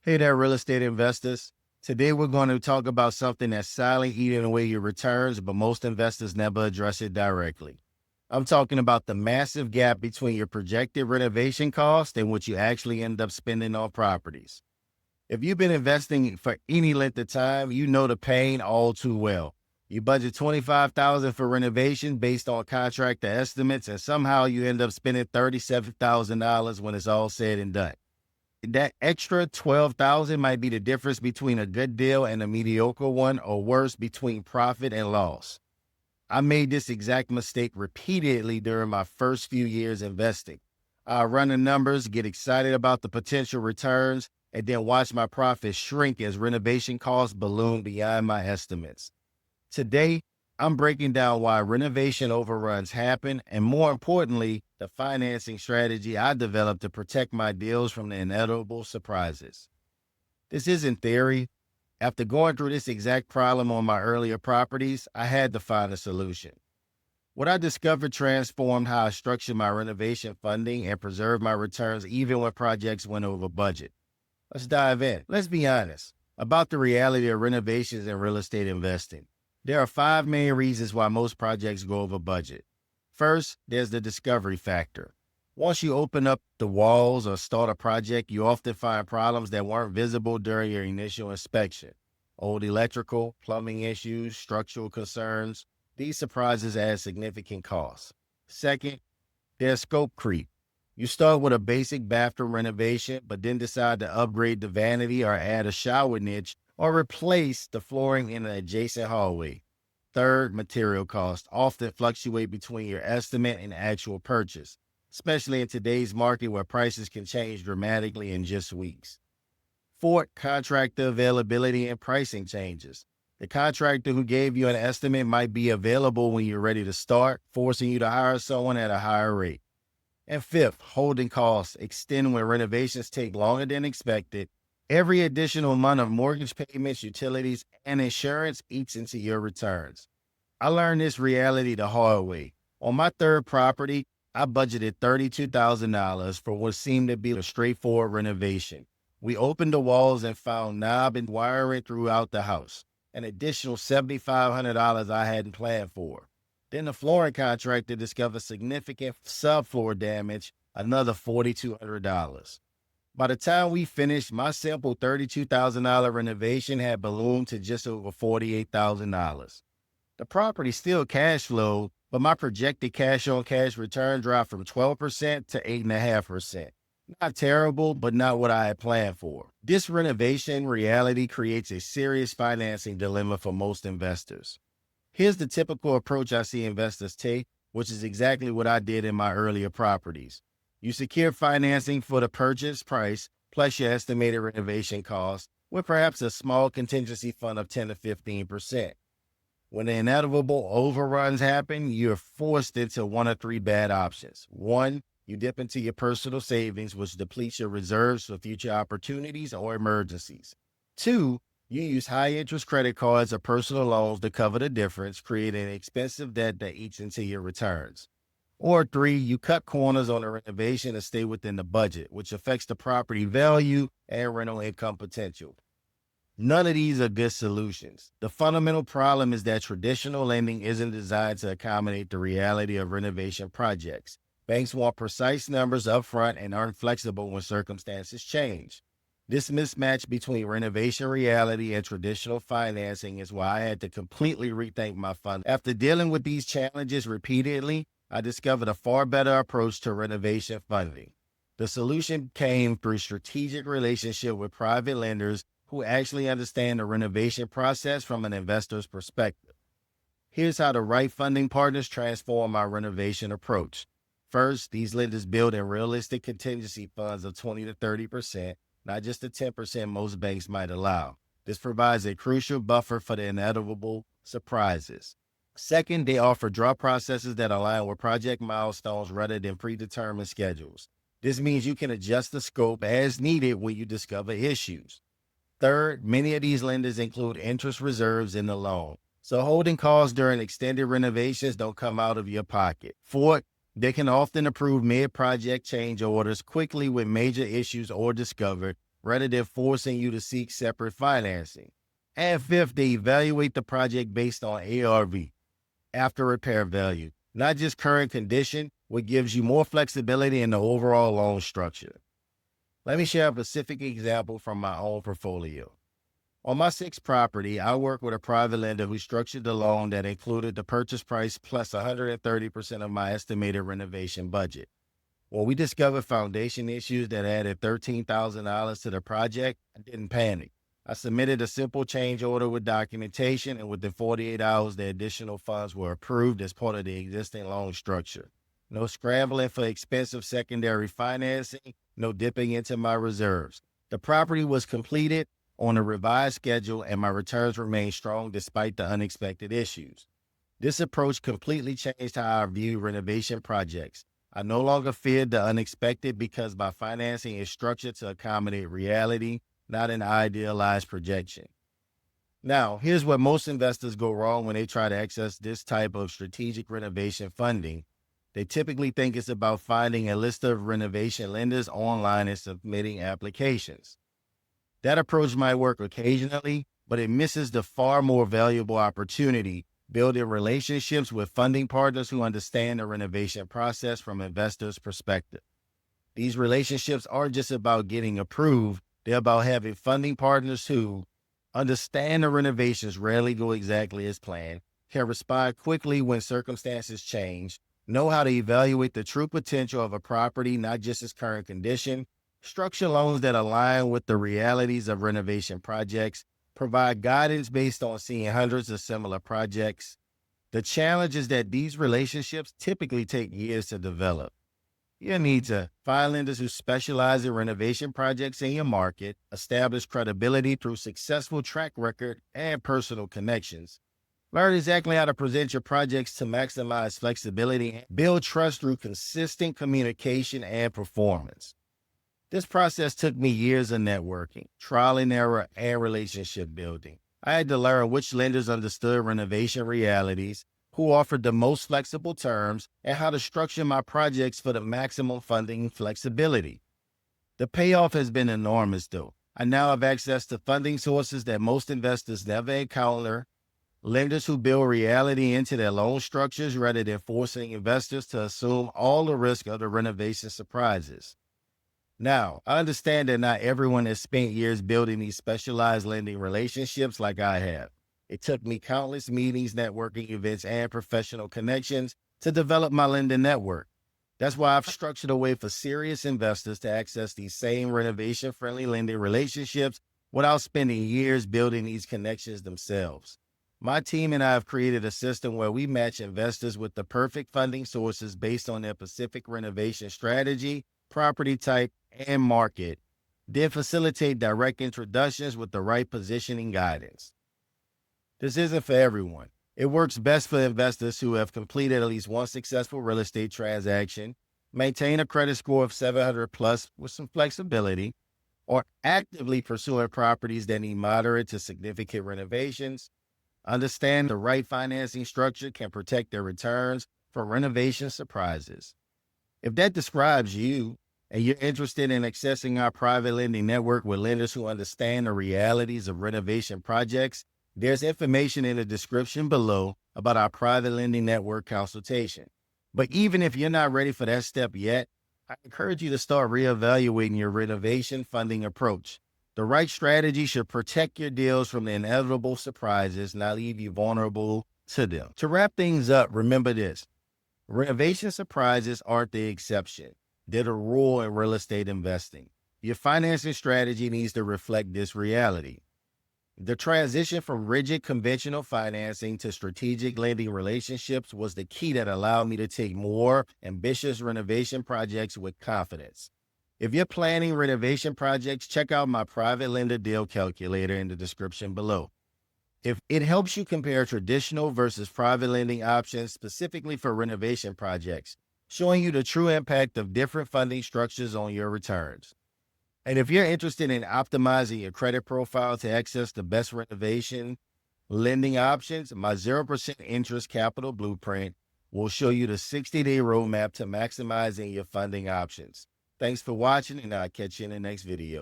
Hey there, real estate investors. Today we're going to talk about something that's silently eating away your returns, but most investors never address it directly. I'm talking about the massive gap between your projected renovation cost and what you actually end up spending on properties. If you've been investing for any length of time, you know the pain all too well. You budget $25,000 for renovation based on contractor estimates, and somehow you end up spending $37,000 when it's all said and done. That extra 12,000 might be the difference between a good deal and a mediocre one, or worse, between profit and loss. I made this exact mistake repeatedly during my first few years investing. I run the numbers, get excited about the potential returns, and then watch my profits shrink as renovation costs balloon beyond my estimates. Today, I'm breaking down why renovation overruns happen, and more importantly, the financing strategy I developed to protect my deals from the inevitable surprises. This isn't theory. After going through this exact problem on my earlier properties, I had to find a solution. What I discovered transformed how I structured my renovation funding and preserved my returns even when projects went over budget. Let's dive in. Let's be honest about the reality of renovations and real estate investing. There are five main reasons why most projects go over budget. First, there's the discovery factor. Once you open up the walls or start a project, you often find problems that weren't visible during your initial inspection. Old electrical, plumbing issues, structural concerns. These surprises add significant costs. Second, there's scope creep. You start with a basic bathroom renovation, but then decide to upgrade the vanity or add a shower niche or replace the flooring in an adjacent hallway. Third, material costs often fluctuate between your estimate and actual purchase, especially in today's market where prices can change dramatically in just weeks. Fourth, contractor availability and pricing changes. The contractor who gave you an estimate might be available when you're ready to start, forcing you to hire someone at a higher rate. And fifth, holding costs extend when renovations take longer than expected. Every additional month of mortgage payments, utilities, and insurance eats into your returns. I learned this reality the hard way. On my third property, I budgeted $32,000 for what seemed to be a straightforward renovation. We opened the walls and found knob and wiring throughout the house, an additional $7,500 I hadn't planned for. Then the flooring contractor discovered significant subfloor damage, another $4,200. By the time we finished, my simple $32,000 renovation had ballooned to just over $48,000. The property still cash flowed, but my projected cash on cash return dropped from 12% to 8.5%. Not terrible, but not what I had planned for. This renovation reality creates a serious financing dilemma for most investors. Here's the typical approach I see investors take, which is exactly what I did in my earlier properties. You secure financing for the purchase price plus your estimated renovation cost with perhaps a small contingency fund of 10 to 15%. When the inevitable overruns happen, you're forced into one of three bad options. One, you dip into your personal savings, which depletes your reserves for future opportunities or emergencies. Two, you use high interest credit cards or personal loans to cover the difference, creating expensive debt that eats into your returns. Or three, you cut corners on the renovation to stay within the budget, which affects the property value and rental income potential. None of these are good solutions. The fundamental problem is that traditional lending isn't designed to accommodate the reality of renovation projects. Banks want precise numbers upfront and aren't flexible when circumstances change. This mismatch between renovation reality and traditional financing is why I had to completely rethink my fund. After dealing with these challenges repeatedly, I discovered a far better approach to renovation funding. The solution came through strategic relationship with private lenders who actually understand the renovation process from an investor's perspective. Here's how the right funding partners transform my renovation approach. First, these lenders build in realistic contingency funds of 20 to 30%, not just the 10% most banks might allow. This provides a crucial buffer for the inevitable surprises. Second, they offer draw processes that align with project milestones rather than predetermined schedules. This means you can adjust the scope as needed when you discover issues. Third, many of these lenders include interest reserves in the loan, so holding costs during extended renovations don't come out of your pocket. Fourth, they can often approve mid-project change orders quickly when major issues are discovered, rather than forcing you to seek separate financing. And fifth, they evaluate the project based on ARV, after repair value, not just current condition, what gives you more flexibility in the overall loan structure. Let me share a specific example from my own portfolio. On my sixth property, I worked with a private lender who structured the loan that included the purchase price plus 130% of my estimated renovation budget. When we discovered foundation issues that added $13,000 to the project, I didn't panic. I submitted a simple change order with documentation, and within 48 hours, the additional funds were approved as part of the existing loan structure. No scrambling for expensive secondary financing, no dipping into my reserves. The property was completed on a revised schedule, and my returns remained strong despite the unexpected issues. This approach completely changed how I view renovation projects. I no longer feared the unexpected because my financing is structured to accommodate reality, not an idealized projection. Now, here's where most investors go wrong when they try to access this type of strategic renovation funding. They typically think it's about finding a list of renovation lenders online and submitting applications. That approach might work occasionally, but it misses the far more valuable opportunity building relationships with funding partners who understand the renovation process from investors' perspective. These relationships aren't just about getting approved, they're about having funding partners who understand the renovations rarely go exactly as planned, can respond quickly when circumstances change, know how to evaluate the true potential of a property, not just its current condition, structure loans that align with the realities of renovation projects, provide guidance based on seeing hundreds of similar projects. The challenge is that these relationships typically take years to develop. You need to find lenders who specialize in renovation projects in your market, establish credibility through successful track record and personal connections. Learn exactly how to present your projects to maximize flexibility and build trust through consistent communication and performance. This process took me years of networking, trial and error, and relationship building. I had to learn which lenders understood renovation realities, who offered the most flexible terms, and how to structure my projects for the maximum funding flexibility. The payoff has been enormous, though. I now have access to funding sources that most investors never encounter, lenders who build reality into their loan structures rather than forcing investors to assume all the risk of the renovation surprises. Now, I understand that not everyone has spent years building these specialized lending relationships like I have. It took me countless meetings, networking events, and professional connections to develop my lending network. That's why I've structured a way for serious investors to access these same renovation-friendly lending relationships without spending years building these connections themselves. My team and I have created a system where we match investors with the perfect funding sources based on their specific renovation strategy, property type, and market, then facilitate direct introductions with the right positioning guidance. This isn't for everyone. It works best for investors who have completed at least one successful real estate transaction, maintain a credit score of 700 plus with some flexibility, or actively pursuing properties that need moderate to significant renovations. Understand the right financing structure can protect their returns from renovation surprises. If that describes you, and you're interested in accessing our private lending network with lenders who understand the realities of renovation projects, there's information in the description below about our private lending network consultation. But even if you're not ready for that step yet, I encourage you to start reevaluating your renovation funding approach. The right strategy should protect your deals from the inevitable surprises, not leave you vulnerable to them. To wrap things up, remember this: renovation surprises aren't the exception. They're the rule in real estate investing. Your financing strategy needs to reflect this reality. The transition from rigid conventional financing to strategic lending relationships was the key that allowed me to take more ambitious renovation projects with confidence. If you're planning renovation projects, check out my private lender deal calculator in the description below. If it helps you compare traditional versus private lending options specifically for renovation projects, showing you the true impact of different funding structures on your returns. And if you're interested in optimizing your credit profile to access the best renovation lending options, my 0% interest capital blueprint will show you the 60-day roadmap to maximizing your funding options. Thanks for watching, and I'll catch you in the next video.